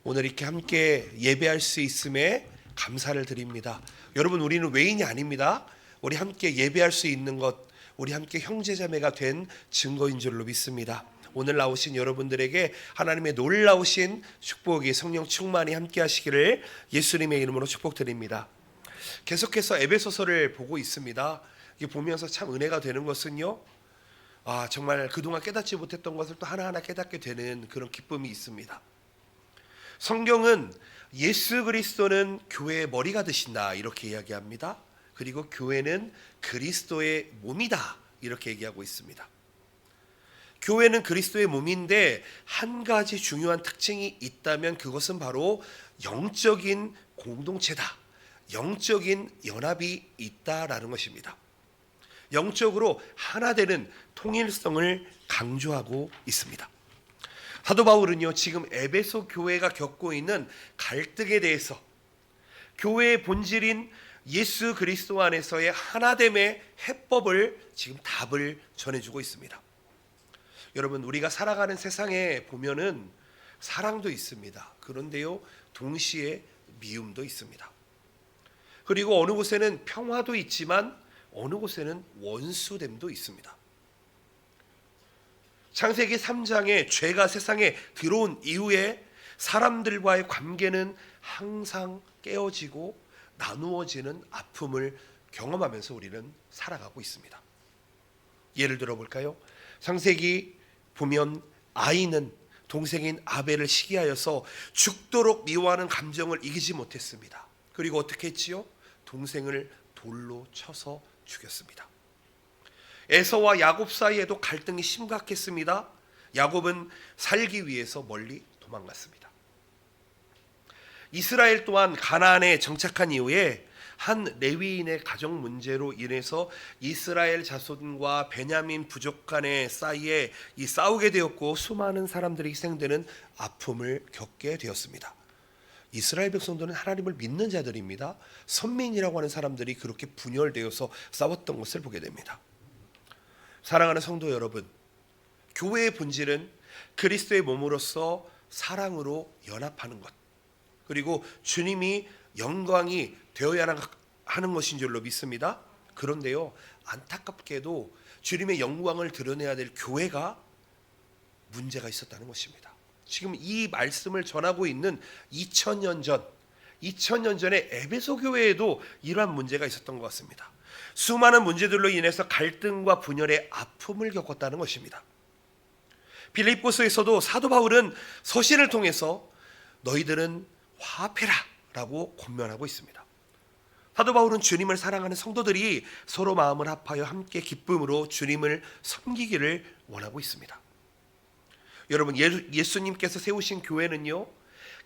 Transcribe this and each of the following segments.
오늘 이렇게 함께 예배할 수 있음에 감사를 드립니다. 여러분, 우리는 외인이 아닙니다. 우리 함께 예배할 수 있는 것, 우리 함께 형제자매가 된 증거인 줄로 믿습니다. 오늘 나오신 여러분들에게 하나님의 놀라우신 축복이, 성령 충만이 함께 하시기를 예수님의 이름으로 축복드립니다. 계속해서 에베소서를 보고 있습니다. 이게 보면서 참 은혜가 되는 것은요, 정말 그동안 깨닫지 못했던 것을 또 하나하나 깨닫게 되는 그런 기쁨이 있습니다. 성경은 예수 그리스도는 교회의 머리가 되신다 이렇게 이야기합니다. 그리고 교회는 그리스도의 몸이다 이렇게 얘기하고 있습니다. 교회는 그리스도의 몸인데 한 가지 중요한 특징이 있다면 그것은 바로 영적인 공동체다, 영적인 연합이 있다라는 것입니다. 영적으로 하나 되는 통일성을 강조하고 있습니다. 사도 바울은요, 지금 에베소 교회가 겪고 있는 갈등에 대해서 교회의 본질인 예수 그리스도 안에서의 하나됨의 해법을 지금 답을 전해주고 있습니다. 여러분, 우리가 살아가는 세상에 보면은 사랑도 있습니다. 그런데요, 동시에 미움도 있습니다. 그리고 어느 곳에는 평화도 있지만 어느 곳에는 원수됨도 있습니다. 창세기 3장에 죄가 세상에 들어온 이후에 사람들과의 관계는 항상 깨어지고 나누어지는 아픔을 경험하면서 우리는 살아가고 있습니다. 예를 들어 볼까요? 창세기 보면 아이는 동생인 아벨을 시기하여서 죽도록 미워하는 감정을 이기지 못했습니다. 그리고 어떻게 했지요? 동생을 돌로 쳐서 죽였습니다. 에서와 야곱 사이에도 갈등이 심각했습니다. 야곱은 살기 위해서 멀리 도망갔습니다. 이스라엘 또한 가나안에 정착한 이후에 한 레위인의 가정 문제로 인해서 이스라엘 자손과 베냐민 부족 간의 사이에 싸우게 되었고 수많은 사람들이 희생되는 아픔을 겪게 되었습니다. 이스라엘 백성들은 하나님을 믿는 자들입니다. 선민이라고 하는 사람들이 그렇게 분열되어서 싸웠던 것을 보게 됩니다. 사랑하는 성도 여러분, 교회의 본질은 그리스도의 몸으로서 사랑으로 연합하는 것, 그리고 주님이 영광이 되어야 하는 것인 줄로 믿습니다. 그런데요, 안타깝게도 주님의 영광을 드러내야 될 교회가 문제가 있었다는 것입니다. 지금 이 말씀을 전하고 있는 2000년 전에 에베소 교회에도 이러한 문제가 있었던 것 같습니다. 수많은 문제들로 인해서 갈등과 분열의 아픔을 겪었다는 것입니다. 빌립보서에서도 사도 바울은 서신을 통해서 너희들은 화합해라 라고 권면하고 있습니다. 사도 바울은 주님을 사랑하는 성도들이 서로 마음을 합하여 함께 기쁨으로 주님을 섬기기를 원하고 있습니다. 여러분, 예수님께서 세우신 교회는요,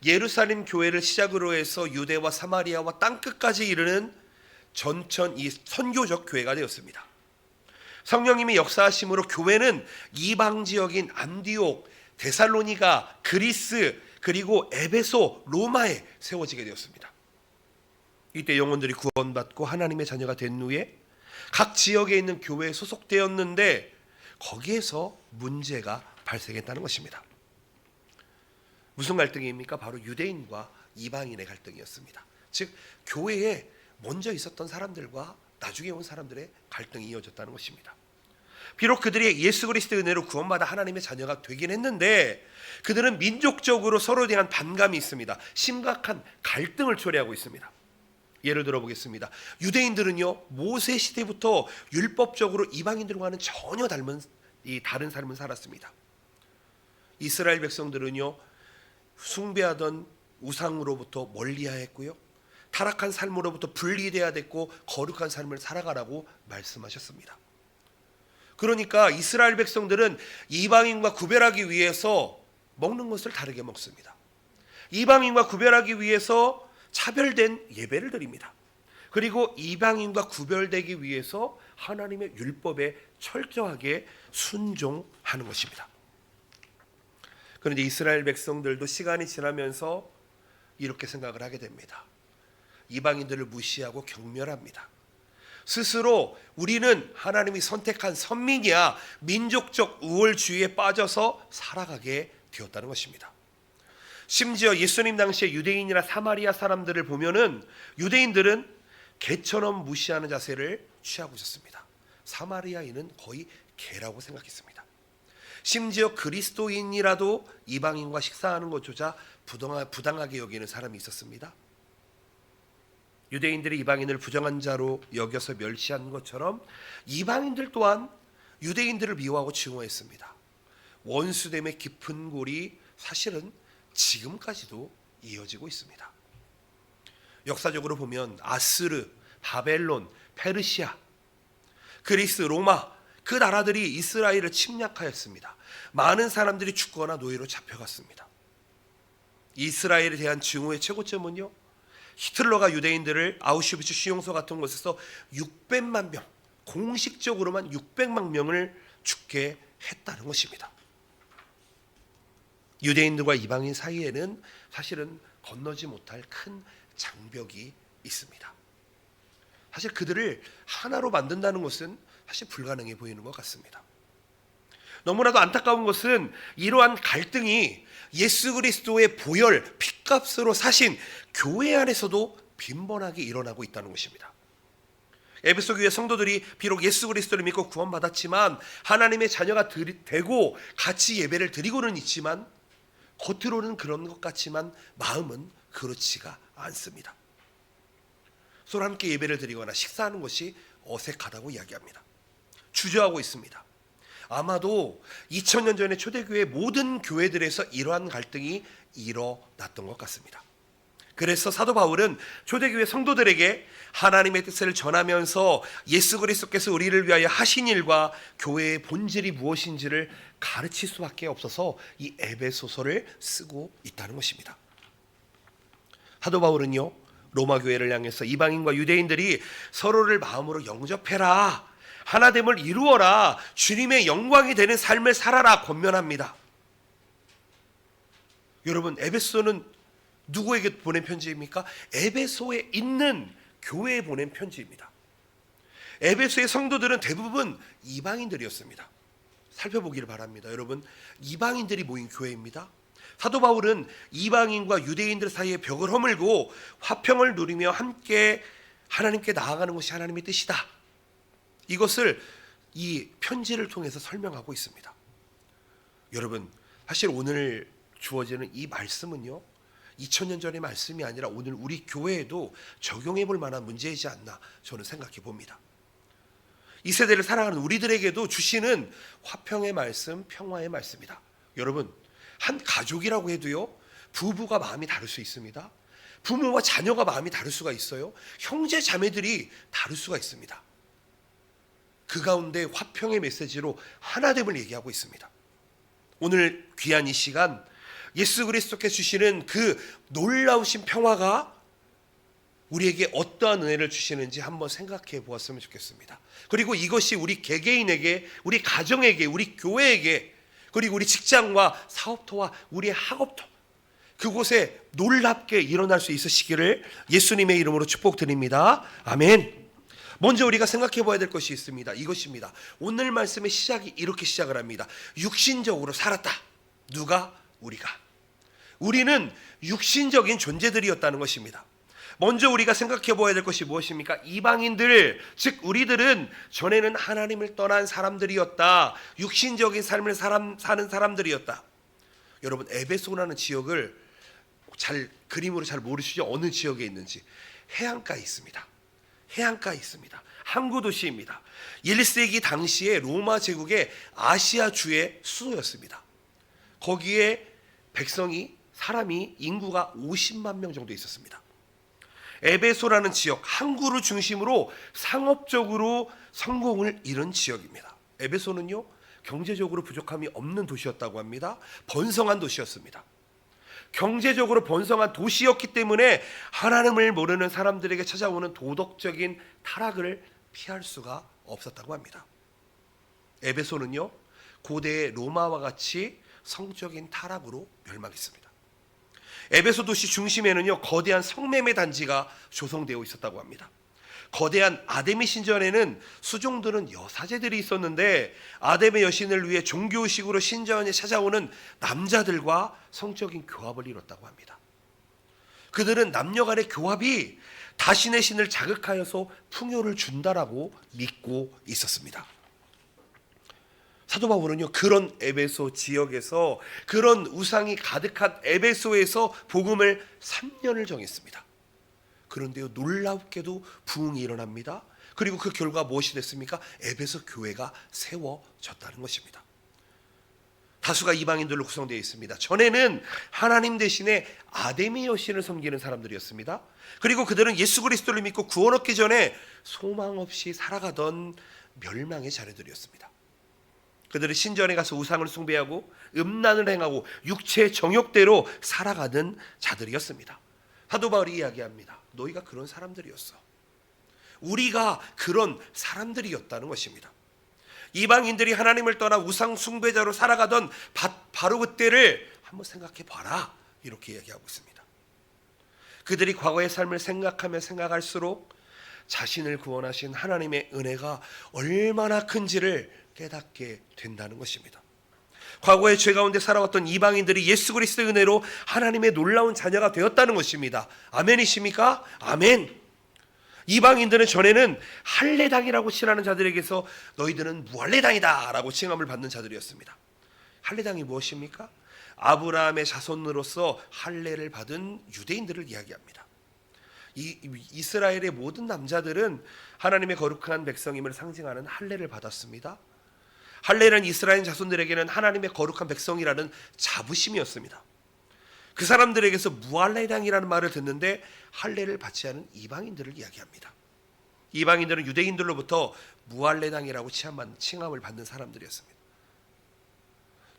예루살렘 교회를 시작으로 해서 유대와 사마리아와 땅끝까지 이르는 전천 이 선교적 교회가 되었습니다. 성령님이 역사하심으로 교회는 이방 지역인 안디옥, 데살로니가, 그리스, 그리고 에베소, 로마에 세워지게 되었습니다. 이때 영혼들이 구원받고 하나님의 자녀가 된 후에 각 지역에 있는 교회에 소속되었는데 거기에서 문제가 발생했다는 것입니다. 무슨 갈등입니까? 바로 유대인과 이방인의 갈등이었습니다. 즉, 교회에 먼저 있었던 사람들과 나중에 온 사람들의 갈등이 이어졌다는 것입니다. 비록 그들이 예수 그리스도의 은혜로 구원받아 하나님의 자녀가 되긴 했는데 그들은 민족적으로 서로에 대한 반감이 있습니다. 심각한 갈등을 초래하고 있습니다. 예를 들어 보겠습니다. 유대인들은요, 모세 시대부터 율법적으로 이방인들과는 전혀 다른 삶을 살았습니다. 이스라엘 백성들은요, 숭배하던 우상으로부터 멀리해야 했고요, 타락한 삶으로부터 분리돼야 됐고 거룩한 삶을 살아가라고 말씀하셨습니다. 그러니까 이스라엘 백성들은 이방인과 구별하기 위해서 먹는 것을 다르게 먹습니다. 이방인과 구별하기 위해서 차별된 예배를 드립니다. 그리고 이방인과 구별되기 위해서 하나님의 율법에 철저하게 순종하는 것입니다. 그런데 이스라엘 백성들도 시간이 지나면서 이렇게 생각을 하게 됩니다. 이방인들을 무시하고 경멸합니다. 스스로 우리는 하나님이 선택한 선민이야 민족적 우월주의에 빠져서 살아가게 되었다는 것입니다. 심지어 예수님 당시에 유대인이나 사마리아 사람들을 보면은 유대인들은 개처럼 무시하는 자세를 취하고 있었습니다. 사마리아인은 거의 개라고 생각했습니다. 심지어 그리스도인이라도 이방인과 식사하는 것조차 부당하게 여기는 사람이 있었습니다. 유대인들이 이방인을 부정한 자로 여겨서 멸시한 것처럼 이방인들 또한 유대인들을 미워하고 증오했습니다. 원수됨의 깊은 골이 사실은 지금까지도 이어지고 있습니다. 역사적으로 보면 아스르, 바벨론, 페르시아, 그리스, 로마 그 나라들이 이스라엘을 침략하였습니다. 많은 사람들이 죽거나 노예로 잡혀갔습니다. 이스라엘에 대한 증오의 최고점은요, 히틀러가 유대인들을 아우슈비츠収容所 같은 곳에서 600만 명, 공식적으로만 600만 명을 죽게 했다는 것입니다. 유대인들과 이방인 사이에는 사실은 건너지 못할 큰 장벽이 있습니다. 사실 그들을 하나로 만든다는 것은 사실 불가능해 보이는 것 같습니다. 너무나도 안타까운 것은 이러한 갈등이 예수 그리스도의 보혈, 핏값으로 사신 교회 안에서도 빈번하게 일어나고 있다는 것입니다. 에베소 교회 성도들이 비록 예수 그리스도를 믿고 구원받았지만 하나님의 자녀가 되고 같이 예배를 드리고는 있지만 겉으로는 그런 것 같지만 마음은 그렇지가 않습니다. 서로 함께 예배를 드리거나 식사하는 것이 어색하다고 이야기합니다. 주저하고 있습니다. 아마도 2000년 전에 초대교회 모든 교회들에서 이러한 갈등이 일어났던 것 같습니다. 그래서 사도 바울은 초대교회 성도들에게 하나님의 뜻을 전하면서 예수 그리스도께서 우리를 위하여 하신 일과 교회의 본질이 무엇인지를 가르칠 수밖에 없어서 이 에베소서를 쓰고 있다는 것입니다. 사도 바울은요, 로마 교회를 향해서 이방인과 유대인들이 서로를 마음으로 영접해라, 하나됨을 이루어라, 주님의 영광이 되는 삶을 살아라 권면합니다. 여러분, 에베소는 누구에게 보낸 편지입니까? 에베소에 있는 교회에 보낸 편지입니다. 에베소의 성도들은 대부분 이방인들이었습니다. 살펴보기를 바랍니다. 여러분, 이방인들이 모인 교회입니다. 사도 바울은 이방인과 유대인들 사이의 벽을 허물고 화평을 누리며 함께 하나님께 나아가는 것이 하나님의 뜻이다. 이것을 이 편지를 통해서 설명하고 있습니다. 여러분, 사실 오늘 주어지는 이 말씀은요, 2000년 전의 말씀이 아니라 오늘 우리 교회에도 적용해 볼 만한 문제이지 않나 저는 생각해 봅니다. 이 세대를 살아가는 우리들에게도 주시는 화평의 말씀, 평화의 말씀이다. 여러분, 한 가족이라고 해도요, 부부가 마음이 다를 수 있습니다. 부모와 자녀가 마음이 다를 수가 있어요. 형제 자매들이 다를 수가 있습니다. 그 가운데 화평의 메시지로 하나됨을 얘기하고 있습니다. 오늘 귀한 이 시간, 예수 그리스도께서 주시는 그 놀라우신 평화가 우리에게 어떠한 은혜를 주시는지 한번 생각해 보았으면 좋겠습니다. 그리고 이것이 우리 개개인에게, 우리 가정에게, 우리 교회에게, 그리고 우리 직장과 사업터와 우리의 학업터, 그곳에 놀랍게 일어날 수 있으시기를 예수님의 이름으로 축복드립니다. 아멘. 먼저 우리가 생각해 봐야 될 것이 있습니다. 이것입니다. 오늘 말씀의 시작이 이렇게 시작을 합니다. 육신적으로 살았다. 누가? 우리가. 우리는 육신적인 존재들이었다는 것입니다. 먼저 우리가 생각해 봐야 될 것이 무엇입니까? 이방인들, 즉 우리들은 전에는 하나님을 떠난 사람들이었다. 육신적인 삶을 사는 사람들이었다. 여러분, 에베소라는 지역을 그림으로 잘 모르시죠? 어느 지역에 있는지. 해안가에 있습니다. 해안가에 있습니다. 항구 도시입니다. 1세기 당시에 로마 제국의 아시아주의 수도였습니다. 거기에 사람이 인구가 50만 명 정도 있었습니다. 에베소라는 지역, 항구를 중심으로 상업적으로 성공을 이룬 지역입니다. 에베소는요, 경제적으로 부족함이 없는 도시였다고 합니다. 번성한 도시였습니다. 경제적으로 번성한 도시였기 때문에 하나님을 모르는 사람들에게 찾아오는 도덕적인 타락을 피할 수가 없었다고 합니다. 에베소는요, 고대의 로마와 같이 성적인 타락으로 멸망했습니다. 에베소 도시 중심에는요, 거대한 성매매 단지가 조성되어 있었다고 합니다. 거대한 아데미 신전에는 수종드는 여사제들이 있었는데 아데미 여신을 위해 종교의식으로 신전에 찾아오는 남자들과 성적인 교합을 이뤘다고 합니다. 그들은 남녀 간의 교합이 자신의 신을 자극하여서 풍요를 준다라고 믿고 있었습니다. 사도 바울은요, 그런 에베소 지역에서, 그런 우상이 가득한 에베소에서 복음을 3년을 정했습니다. 그런데요, 놀랍게도 부흥이 일어납니다. 그리고 그 결과 무엇이 됐습니까? 에베소 교회가 세워졌다는 것입니다. 다수가 이방인들로 구성되어 있습니다. 전에는 하나님 대신에 아데미 여신을 섬기는 사람들이었습니다. 그리고 그들은 예수 그리스도를 믿고 구원 얻기 전에 소망 없이 살아가던 멸망의 자녀들이었습니다. 그들은 신전에 가서 우상을 숭배하고 음란을 행하고 육체의 정욕대로 살아가는 자들이었습니다. 사도 바울이 이야기합니다. 너희가 그런 사람들이었어. 우리가 그런 사람들이었다는 것입니다. 이방인들이 하나님을 떠나 우상 숭배자로 살아가던 바로 그때를 한번 생각해 봐라, 이렇게 이야기하고 있습니다. 그들이 과거의 삶을 생각하면 생각할수록 자신을 구원하신 하나님의 은혜가 얼마나 큰지를 깨닫게 된다는 것입니다. 과거의 죄 가운데 살아왔던 이방인들이 예수 그리스도의 은혜로 하나님의 놀라운 자녀가 되었다는 것입니다. 아멘이십니까? 아멘. 이방인들은 전에는 할례당이라고 칭하는 자들에게서 너희들은 무할례당이다 라고 칭함을 받는 자들이었습니다. 할례당이 무엇입니까? 아브라함의 자손으로서 할례를 받은 유대인들을 이야기합니다. 이스라엘의 모든 남자들은 하나님의 거룩한 백성임을 상징하는 할례를 받았습니다. 할례는 이스라엘 자손들에게는 하나님의 거룩한 백성이라는 자부심이었습니다. 그 사람들에게서 무할례당이라는 말을 듣는데 할례를 받지 않은 이방인들을 이야기합니다. 이방인들은 유대인들로부터 무할례당이라고 칭함을 받는 사람들이었습니다.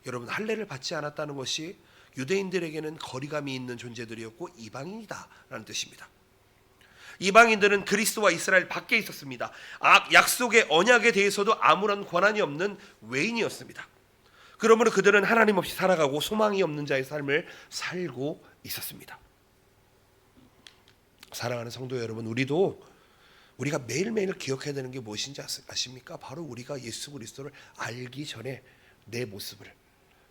여러분, 할례를 받지 않았다는 것이 유대인들에게는 거리감이 있는 존재들이었고 이방인이다라는 뜻입니다. 이방인들은 그리스도와 이스라엘 밖에 있었습니다. 약속의 언약에 대해서도 아무런 권한이 없는 외인이었습니다. 그러므로 그들은 하나님 없이 살아가고 소망이 없는 자의 삶을 살고 있었습니다. 사랑하는 성도 여러분, 우리가 매일매일 기억해야 되는 게 무엇인지 아십니까? 바로 우리가 예수 그리스도를 알기 전에 내 모습을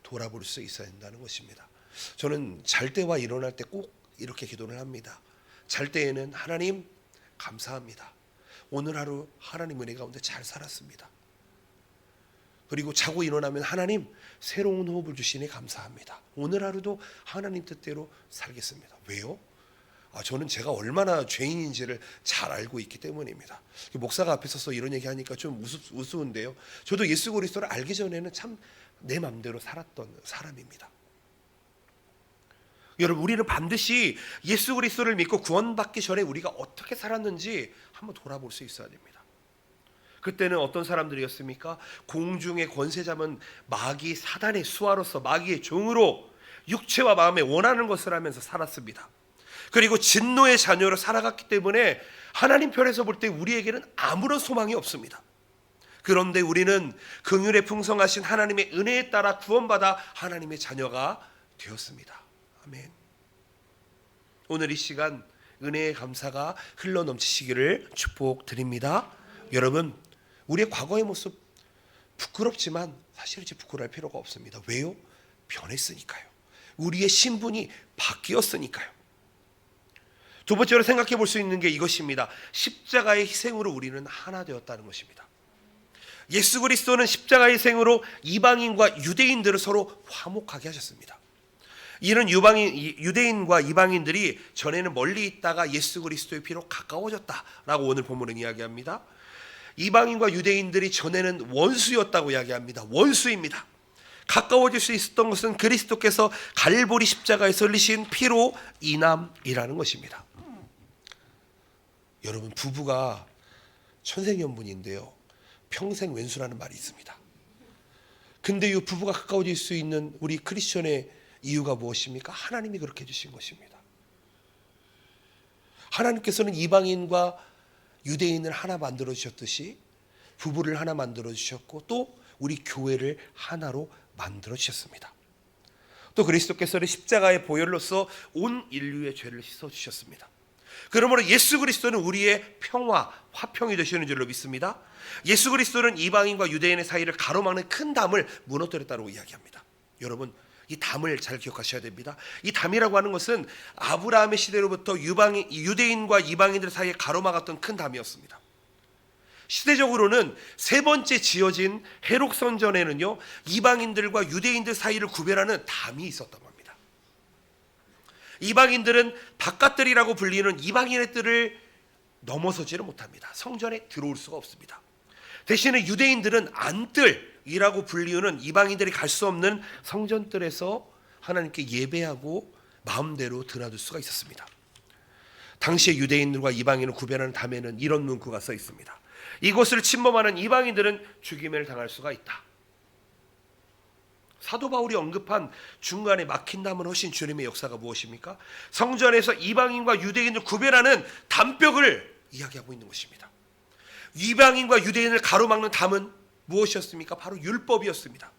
돌아볼 수 있어야 한다는 것입니다. 저는 잘 때와 일어날 때 꼭 이렇게 기도를 합니다. 잘 때에는 하나님 감사합니다. 오늘 하루 하나님 은혜 가운데 잘 살았습니다. 그리고 자고 일어나면 하나님 새로운 호흡을 주시니 감사합니다. 오늘 하루도 하나님 뜻대로 살겠습니다. 왜요? 저는 제가 얼마나 죄인인지를 잘 알고 있기 때문입니다. 목사가 앞에 서서 이런 얘기하니까 좀 우스운데요. 저도 예수 그리스도를 알기 전에는 참 내 마음대로 살았던 사람입니다. 여러분, 우리는 반드시 예수 그리스도를 믿고 구원받기 전에 우리가 어떻게 살았는지 한번 돌아볼 수 있어야 됩니다. 그때는 어떤 사람들이었습니까? 공중의 권세 잡은 마귀 사단의 수하로서 마귀의 종으로 육체와 마음에 원하는 것을 하면서 살았습니다. 그리고 진노의 자녀로 살아갔기 때문에 하나님 편에서 볼 때 우리에게는 아무런 소망이 없습니다. 그런데 우리는 긍휼에 풍성하신 하나님의 은혜에 따라 구원받아 하나님의 자녀가 되었습니다. 아멘. 오늘 이 시간 은혜의 감사가 흘러넘치시기를 축복드립니다. 여러분, 우리의 과거의 모습 부끄럽지만 사실 이제 부끄러울 필요가 없습니다. 왜요? 변했으니까요. 우리의 신분이 바뀌었으니까요. 두 번째로 생각해 볼 수 있는 게 이것입니다. 십자가의 희생으로 우리는 하나 되었다는 것입니다. 예수 그리스도는 십자가의 희생으로 이방인과 유대인들을 서로 화목하게 하셨습니다. 이는 유대인과 이방인들이 전에는 멀리 있다가 예수 그리스도의 피로 가까워졌다라고 오늘 본문은 이야기합니다. 이방인과 유대인들이 전에는 원수였다고 이야기합니다. 원수입니다. 가까워질 수 있었던 것은 그리스도께서 갈보리 십자가에서 흘리신 피로 인함이라는 것입니다. 여러분, 부부가 천생연분인데요, 평생 왼수라는 말이 있습니다. 근데 이 부부가 가까워질 수 있는 우리 크리스천의 이유가 무엇입니까? 하나님이 그렇게 해주신 것입니다. 하나님께서는 이방인과 유대인을 하나 만들어 주셨듯이 부부를 하나 만들어 주셨고 또 우리 교회를 하나로 만들어 주셨습니다. 또 그리스도께서는 십자가의 보혈로서 온 인류의 죄를 씻어 주셨습니다. 그러므로 예수 그리스도는 우리의 평화, 화평이 되시는 줄로 믿습니다. 예수 그리스도는 이방인과 유대인의 사이를 가로막는 큰 담을 무너뜨렸다고 이야기합니다. 여러분, 이 담을 잘 기억하셔야 됩니다. 이 담이라고 하는 것은 아브라함의 시대로부터 유대인과 이방인들 사이에 가로막았던 큰 담이었습니다. 시대적으로는 세 번째 지어진 해록 선전에는요, 이방인들과 유대인들 사이를 구별하는 담이 있었던 겁니다. 이방인들은 바깥들이라고 불리는 이방인의 뜰을 넘어서지를 못합니다. 성전에 들어올 수가 없습니다. 대신에 유대인들은 안뜰이라고 불리우는 이방인들이 갈 수 없는 성전뜰에서 하나님께 예배하고 마음대로 드나들 수가 있었습니다. 당시에 유대인들과 이방인을 구별하는 담에는 이런 문구가 써 있습니다. 이곳을 침범하는 이방인들은 죽임을 당할 수가 있다. 사도 바울이 언급한 중간에 막힌 담은 허신 주님의 역사가 무엇입니까? 성전에서 이방인과 유대인을 구별하는 담벽을 이야기하고 있는 것입니다. 이방인과 유대인을 가로막는 담은 무엇이었습니까? 바로 율법이었습니다.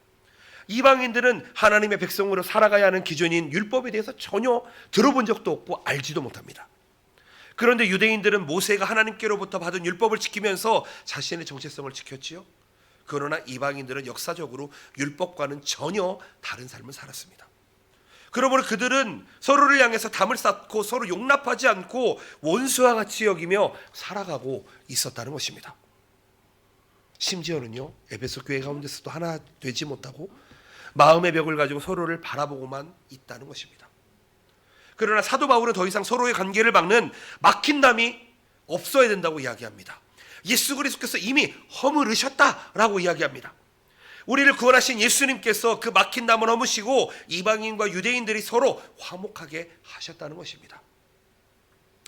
이방인들은 하나님의 백성으로 살아가야 하는 기준인 율법에 대해서 전혀 들어본 적도 없고 알지도 못합니다. 그런데 유대인들은 모세가 하나님께로부터 받은 율법을 지키면서 자신의 정체성을 지켰지요. 그러나 이방인들은 역사적으로 율법과는 전혀 다른 삶을 살았습니다. 그러므로 그들은 서로를 향해서 담을 쌓고 서로 용납하지 않고 원수와 같이 여기며 살아가고 있었다는 것입니다. 심지어는요, 에베소 교회 가운데서도 하나 되지 못하고 마음의 벽을 가지고 서로를 바라보고만 있다는 것입니다. 그러나 사도 바울은 더 이상 서로의 관계를 막는 막힌 담이 없어야 된다고 이야기합니다. 예수 그리스도께서 이미 허물으셨다라고 이야기합니다. 우리를 구원하신 예수님께서 그 막힌 담을 허무시고 이방인과 유대인들이 서로 화목하게 하셨다는 것입니다.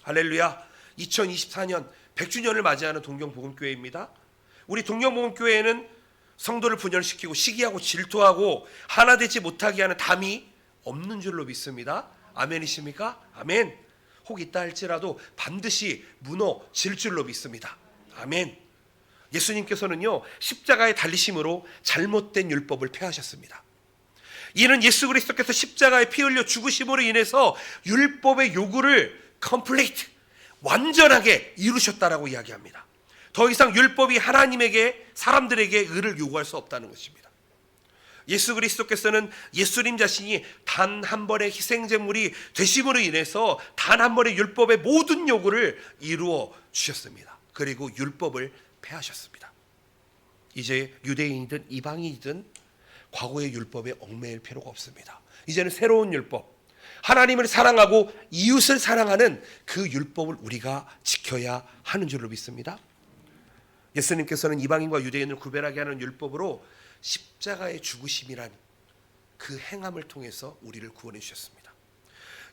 할렐루야. 2024년 100주년을 맞이하는 동경복음교회입니다. 우리 동경복음교회에는 성도를 분열시키고 시기하고 질투하고 하나 되지 못하게 하는 담이 없는 줄로 믿습니다. 아멘이십니까? 아멘. 혹 있다 할지라도 반드시 무너질 줄로 믿습니다. 아멘. 예수님께서는요, 십자가에 달리심으로 잘못된 율법을 폐하셨습니다. 이는 예수 그리스도께서 십자가에 피 흘려 죽으심으로 인해서 율법의 요구를 complete, 완전하게 이루셨다라고 이야기합니다. 더 이상 율법이 하나님에게, 사람들에게 의를 요구할 수 없다는 것입니다. 예수 그리스도께서는 예수님 자신이 단 한 번의 희생제물이 되심으로 인해서 단 한 번의 율법의 모든 요구를 이루어 주셨습니다. 그리고 율법을 폐하셨습니다. 이제 유대인이든 이방인이든 과거의 율법에 얽매일 필요가 없습니다. 이제는 새로운 율법, 하나님을 사랑하고 이웃을 사랑하는 그 율법을 우리가 지켜야 하는 줄로 믿습니다. 예수님께서는 이방인과 유대인을 구별하게 하는 율법으로 십자가의 죽으심이란 그 행함을 통해서 우리를 구원해 주셨습니다.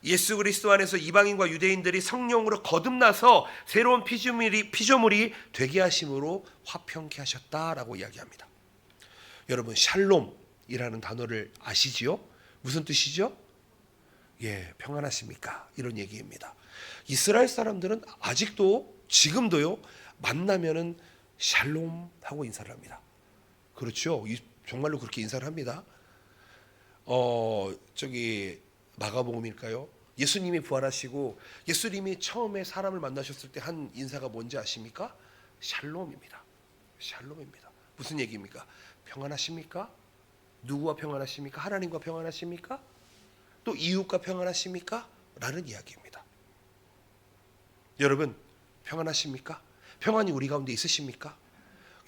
예수 그리스도 안에서 이방인과 유대인들이 성령으로 거듭나서 새로운 피조물이 되게 하심으로 화평케 하셨다라고 이야기합니다. 여러분, 샬롬이라는 단어를 아시지요? 무슨 뜻이죠? 예, 평안하십니까? 이런 얘기입니다. 이스라엘 사람들은 아직도 지금도요, 만나면은 샬롬 하고 인사를 합니다. 그렇죠. 정말로 그렇게 인사를 합니다. 마가복음일까요? 예수님이 부활하시고 예수님이 처음에 사람을 만나셨을 때 한 인사가 뭔지 아십니까? 샬롬입니다. 샬롬입니다. 무슨 얘기입니까? 평안하십니까? 누구와 평안하십니까? 하나님과 평안하십니까? 또 이웃과 평안하십니까? 라는 이야기입니다. 여러분, 평안하십니까? 평안이 우리 가운데 있으십니까?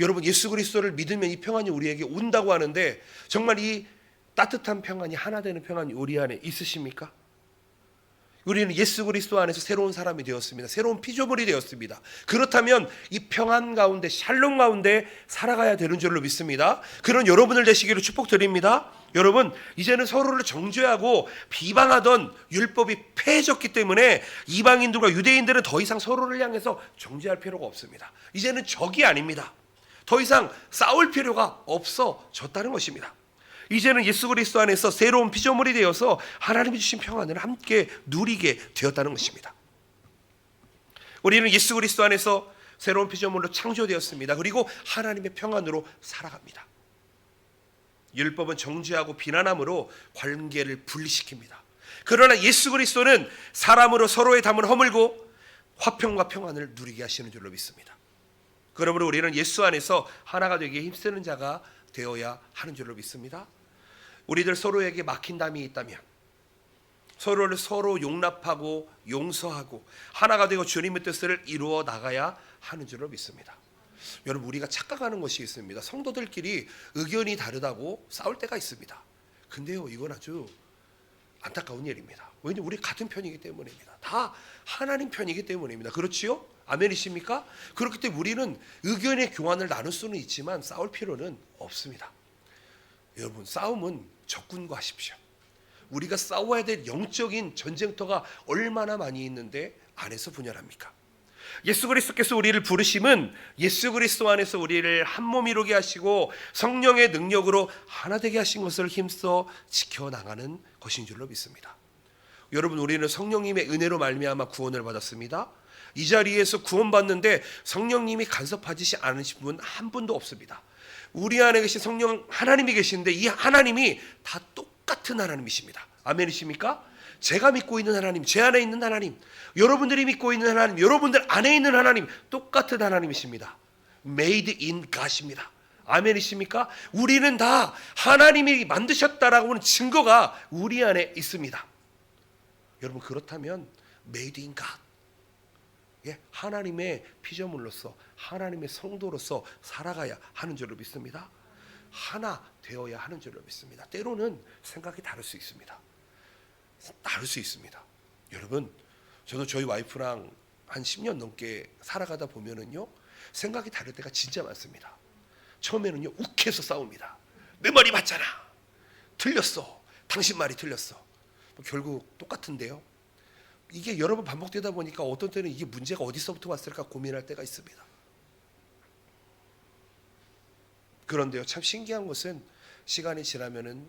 여러분, 예수 그리스도를 믿으면 이 평안이 우리에게 온다고 하는데 정말 이 따뜻한 평안이, 하나 되는 평안이 우리 안에 있으십니까? 우리는 예수 그리스도 안에서 새로운 사람이 되었습니다. 새로운 피조물이 되었습니다. 그렇다면 이 평안 가운데, 샬롬 가운데 살아가야 되는 줄로 믿습니다. 그런 여러분을 되시기를 축복드립니다. 여러분, 이제는 서로를 정죄하고 비방하던 율법이 폐해졌기 때문에 이방인들과 유대인들은 더 이상 서로를 향해서 정죄할 필요가 없습니다. 이제는 적이 아닙니다. 더 이상 싸울 필요가 없어졌다는 것입니다. 이제는 예수 그리스도 안에서 새로운 피조물이 되어서 하나님이 주신 평안을 함께 누리게 되었다는 것입니다. 우리는 예수 그리스도 안에서 새로운 피조물로 창조되었습니다. 그리고 하나님의 평안으로 살아갑니다. 율법은 정죄하고 비난함으로 관계를 분리시킵니다. 그러나 예수 그리스도는 사람으로 서로의 담을 허물고 화평과 평안을 누리게 하시는 줄로 믿습니다. 그러므로 우리는 예수 안에서 하나가 되기에 힘쓰는 자가 되어야 하는 줄로 믿습니다. 우리들 서로에게 막힌 담이 있다면 서로를 서로 용납하고 용서하고 하나가 되고 주님의 뜻을 이루어 나가야 하는 줄로 믿습니다. 여러분, 우리가 착각하는 것이 있습니다. 성도들끼리 의견이 다르다고 싸울 때가 있습니다. 근데요, 이건 아주 안타까운 일입니다. 왜냐하면 우리 같은 편이기 때문입니다. 다 하나님 편이기 때문입니다. 그렇지요? 아멘이십니까? 그렇기 때문에 우리는 의견의 교환을 나눌 수는 있지만 싸울 필요는 없습니다. 여러분, 싸움은 적군과 하십시오. 우리가 싸워야 될 영적인 전쟁터가 얼마나 많이 있는데 안에서 분열합니까? 예수 그리스도께서 우리를 부르심은 예수 그리스도 안에서 우리를 한 몸 이루게 하시고 성령의 능력으로 하나 되게 하신 것을 힘써 지켜나가는 것인 줄로 믿습니다. 여러분, 우리는 성령님의 은혜로 말미암아 구원을 받았습니다. 이 자리에서 구원받는데 성령님이 간섭하지 않으신 분 한 분도 없습니다. 우리 안에 계신 성령 하나님이 계시는데 이 하나님이 다 똑같은 하나님이십니다. 아멘이십니까? 제가 믿고 있는 하나님, 제 안에 있는 하나님, 여러분들이 믿고 있는 하나님, 여러분들 안에 있는 하나님, 똑같은 하나님이십니다. Made in God입니다. 아멘이십니까? 우리는 다 하나님이 만드셨다라고 하는 증거가 우리 안에 있습니다. 여러분, 그렇다면 Made in God, 하나님의 피조물로서 하나님의 성도로서 살아가야 하는 줄로 믿습니다. 하나 되어야 하는 줄로 믿습니다. 때로는 생각이 다를 수 있습니다. 여러분, 저도 저희 와이프랑 한 10년 넘게 살아가다 보면은요, 생각이 다를 때가 진짜 많습니다. 처음에는요, 욱해서 싸웁니다. 내 말이 맞잖아, 틀렸어, 당신 말이 틀렸어. 결국 똑같은데요, 이게 여러 번 반복되다 보니까 어떤 때는 이게 문제가 어디서부터 왔을까 고민할 때가 있습니다. 그런데요, 참 신기한 것은 시간이 지나면은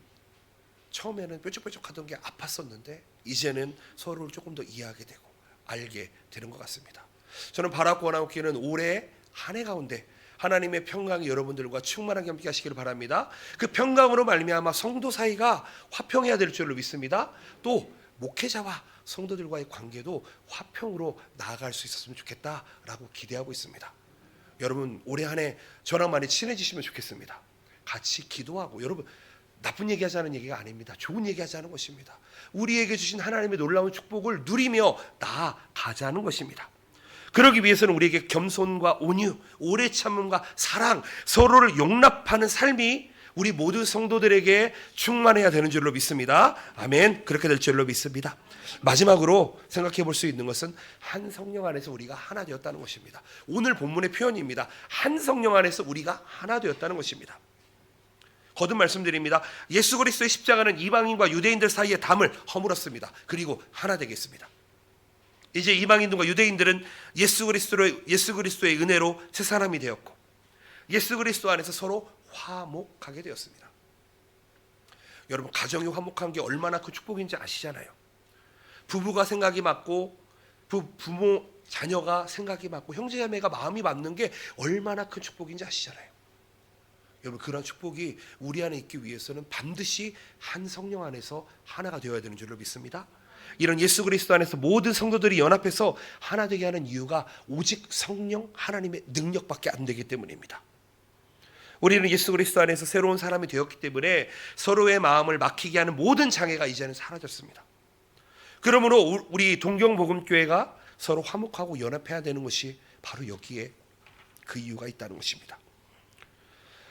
처음에는 뾰족뾰족하던 게 아팠었는데 이제는 서로를 조금 더 이해하게 되고 알게 되는 것 같습니다. 저는 바라고 원하기는 올해 한 해 가운데 하나님의 평강이 여러분들과 충만하게 함께 하시기를 바랍니다. 그 평강으로 말미암아 성도 사이가 화평해야 될 줄로 믿습니다. 또 목회자와 성도들과의 관계도 화평으로 나아갈 수 있었으면 좋겠다라고 기대하고 있습니다. 여러분, 올해 한 해 저랑 많이 친해지시면 좋겠습니다. 같이 기도하고, 여러분, 나쁜 얘기하자는 얘기가 아닙니다. 좋은 얘기하자는 것입니다. 우리에게 주신 하나님의 놀라운 축복을 누리며 나아가자는 것입니다. 그러기 위해서는 우리에게 겸손과 온유, 오래 참음과 사랑, 서로를 용납하는 삶이 우리 모든 성도들에게 충만해야 되는 줄로 믿습니다. 아멘. 그렇게 될 줄로 믿습니다. 마지막으로 생각해 볼 수 있는 것은 한 성령 안에서 우리가 하나 되었다는 것입니다. 오늘 본문의 표현입니다. 한 성령 안에서 우리가 하나 되었다는 것입니다. 거듭 말씀드립니다. 예수 그리스도의 십자가는 이방인과 유대인들 사이의 담을 허물었습니다. 그리고 하나 되겠습니다. 이제 이방인들과 유대인들은 예수 그리스도의 은혜로 새 사람이 되었고 예수 그리스도 안에서 서로 화목하게 되었습니다. 여러분, 가정이 화목한 게 얼마나 큰 축복인지 아시잖아요. 부부가 생각이 맞고 부모 자녀가 생각이 맞고 형제자매가 마음이 맞는 게 얼마나 큰 축복인지 아시잖아요. 여러분, 그런 축복이 우리 안에 있기 위해서는 반드시 한 성령 안에서 하나가 되어야 되는 줄로 믿습니다. 이런 예수 그리스도 안에서 모든 성도들이 연합해서 하나 되게 하는 이유가 오직 성령 하나님의 능력밖에 안 되기 때문입니다. 우리는 예수 그리스도 안에서 새로운 사람이 되었기 때문에 서로의 마음을 막히게 하는 모든 장애가 이제는 사라졌습니다. 그러므로 우리 동경복음교회가 서로 화목하고 연합해야 되는 것이 바로 여기에 그 이유가 있다는 것입니다.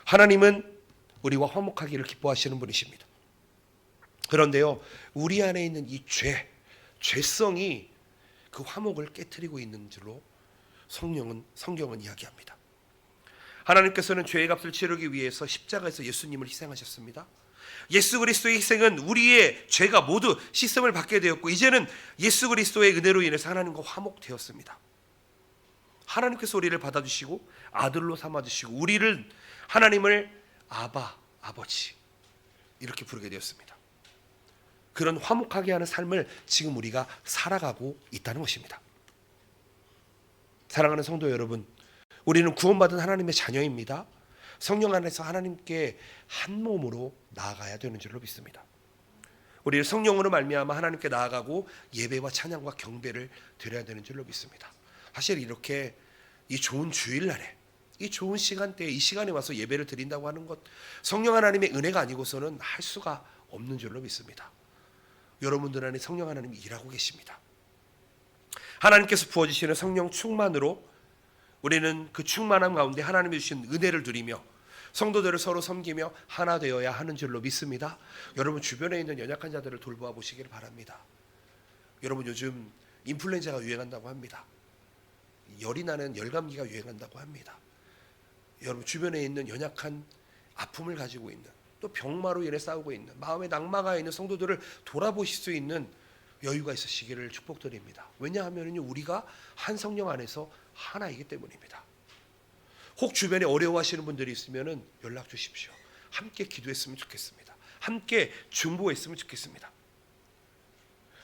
하나님은 우리와 화목하기를 기뻐하시는 분이십니다. 그런데요, 우리 안에 있는 이 죄성이 그 화목을 깨트리고 있는 줄로 성경은 이야기합니다. 하나님께서는 죄의 값을 치르기 위해서 십자가에서 예수님을 희생하셨습니다. 예수 그리스도의 희생은 우리의 죄가 모두 씻음을 받게 되었고 이제는 예수 그리스도의 은혜로 인해서 하나님과 화목되었습니다. 하나님께서 우리를 받아주시고 아들로 삼아주시고 우리를 하나님을 아버지 이렇게 부르게 되었습니다. 그런 화목하게 하는 삶을 지금 우리가 살아가고 있다는 것입니다. 사랑하는 성도 여러분, 우리는 구원받은 하나님의 자녀입니다. 성령 안에서 하나님께 한 몸으로 나아가야 되는 줄로 믿습니다. 우리는 성령으로 말미암아 하나님께 나아가고 예배와 찬양과 경배를 드려야 되는 줄로 믿습니다. 사실 이렇게 이 좋은 주일날에 이 좋은 시간대에 이 시간에 와서 예배를 드린다고 하는 것, 성령 하나님의 은혜가 아니고서는 할 수가 없는 줄로 믿습니다. 여러분들 안에 성령 하나님이 일하고 계십니다. 하나님께서 부어주시는 성령 충만으로 우리는 그 충만함 가운데 하나님이 주신 은혜를 누리며 성도들을 서로 섬기며 하나 되어야 하는 줄로 믿습니다. 여러분 주변에 있는 연약한 자들을 돌보아 보시기를 바랍니다. 여러분 요즘 인플루엔자가 유행한다고 합니다. 열이 나는 열감기가 유행한다고 합니다. 여러분 주변에 있는 연약한 아픔을 가지고 있는, 또 병마로 인해 싸우고 있는, 마음에 낙마가 있는 성도들을 돌아보실 수 있는 여유가 있으시기를 축복드립니다. 왜냐하면 우리가 한 성령 안에서 하나이기 때문입니다. 혹 주변에 어려워하시는 분들이 있으면 연락 주십시오. 함께 기도했으면 좋겠습니다. 함께 중보했으면 좋겠습니다.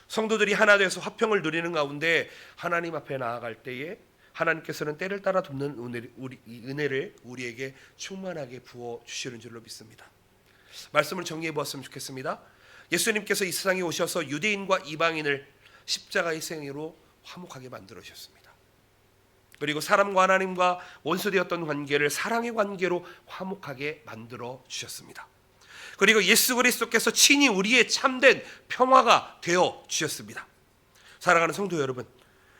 성도들이 하나 되어서 화평을 누리는 가운데 하나님 앞에 나아갈 때에 하나님께서는 때를 따라 돕는 은혜를 우리에게 충만하게 부어주시는 줄로 믿습니다. 말씀을 정리해 보았으면 좋겠습니다. 예수님께서 이 세상에 오셔서 유대인과 이방인을 십자가의 생애로 화목하게 만들어 주셨습니다. 그리고 사람과 하나님과 원수되었던 관계를 사랑의 관계로 화목하게 만들어 주셨습니다. 그리고 예수 그리스도께서 친히 우리의 참된 평화가 되어 주셨습니다. 사랑하는 성도 여러분,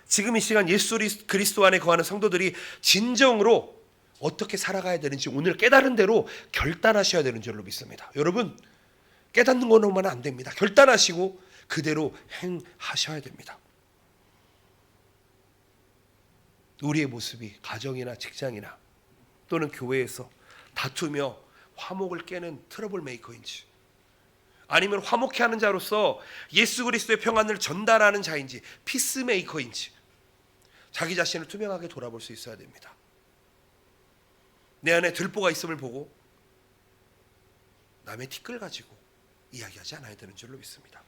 지금 이 시간 예수 그리스도 안에 거하는 성도들이 진정으로 어떻게 살아가야 되는지 오늘 깨달은 대로 결단하셔야 되는 줄로 믿습니다. 여러분, 깨닫는 것으로만 안 됩니다. 결단하시고 그대로 행하셔야 됩니다. 우리의 모습이 가정이나 직장이나 또는 교회에서 다투며 화목을 깨는 트러블 메이커인지, 아니면 화목케 하는 자로서 예수 그리스도의 평안을 전달하는 자인지, 피스 메이커인지 자기 자신을 투명하게 돌아볼 수 있어야 됩니다. 내 안에 들보가 있음을 보고 남의 티끌 가지고 이야기하지 않아야 되는 줄로 믿습니다.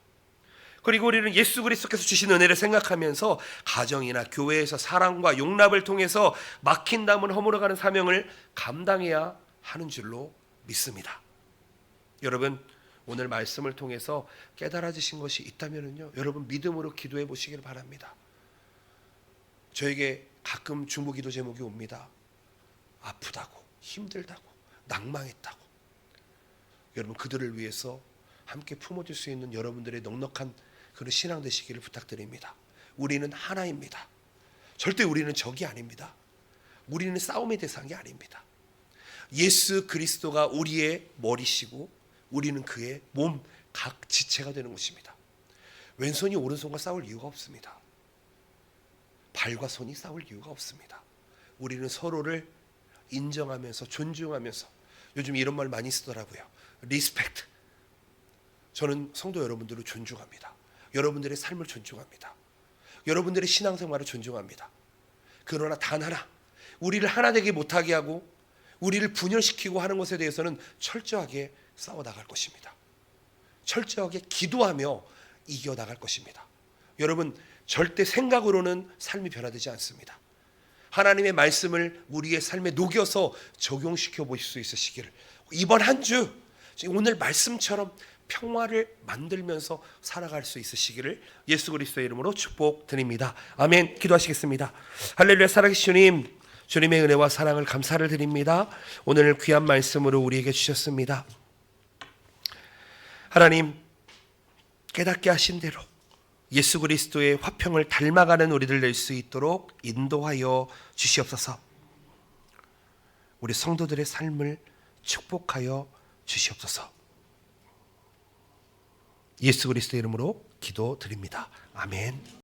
그리고 우리는 예수 그리스도께서 주신 은혜를 생각하면서 가정이나 교회에서 사랑과 용납을 통해서 막힌 담을 허물어가는 사명을 감당해야 하는 줄로 믿습니다. 여러분, 오늘 말씀을 통해서 깨달아지신 것이 있다면요, 여러분 믿음으로 기도해 보시길 바랍니다. 저에게 가끔 중보기도 제목이 옵니다. 아프다고, 힘들다고, 낭망했다고. 여러분, 그들을 위해서 함께 품어줄 수 있는 여러분들의 넉넉한 그런 신앙 되시기를 부탁드립니다. 우리는 하나입니다. 절대 우리는 적이 아닙니다. 우리는 싸움의 대상이 아닙니다. 예수 그리스도가 우리의 머리시고 우리는 그의 몸 각 지체가 되는 것입니다. 왼손이 오른손과 싸울 이유가 없습니다. 발과 손이 싸울 이유가 없습니다. 우리는 서로를 인정하면서 존중하면서, 요즘 이런 말 많이 쓰더라고요. 리스펙트. 저는 성도 여러분들을 존중합니다. 여러분들의 삶을 존중합니다. 여러분들의 신앙생활을 존중합니다. 그러나 단 하나, 우리를 하나 되게 못하게 하고 우리를 분열시키고 하는 것에 대해서는 철저하게 싸워나갈 것입니다. 철저하게 기도하며 이겨나갈 것입니다. 여러분, 절대 생각으로는 삶이 변화되지 않습니다. 하나님의 말씀을 우리의 삶에 녹여서 적용시켜 보실 수 있으시기를, 이번 한 주 오늘 말씀처럼 평화를 만들면서 살아갈 수 있으시기를 예수 그리스도의 이름으로 축복드립니다. 아멘. 기도하시겠습니다. 할렐루야. 살아계신 주님, 주님의 은혜와 사랑을 감사를 드립니다. 오늘 귀한 말씀으로 우리에게 주셨습니다. 하나님, 깨닫게 하신 대로 예수 그리스도의 화평을 닮아가는 우리들 될 수 있도록 인도하여 주시옵소서. 우리 성도들의 삶을 축복하여 주시옵소서. 예수 그리스도의 이름으로 기도드립니다. 아멘.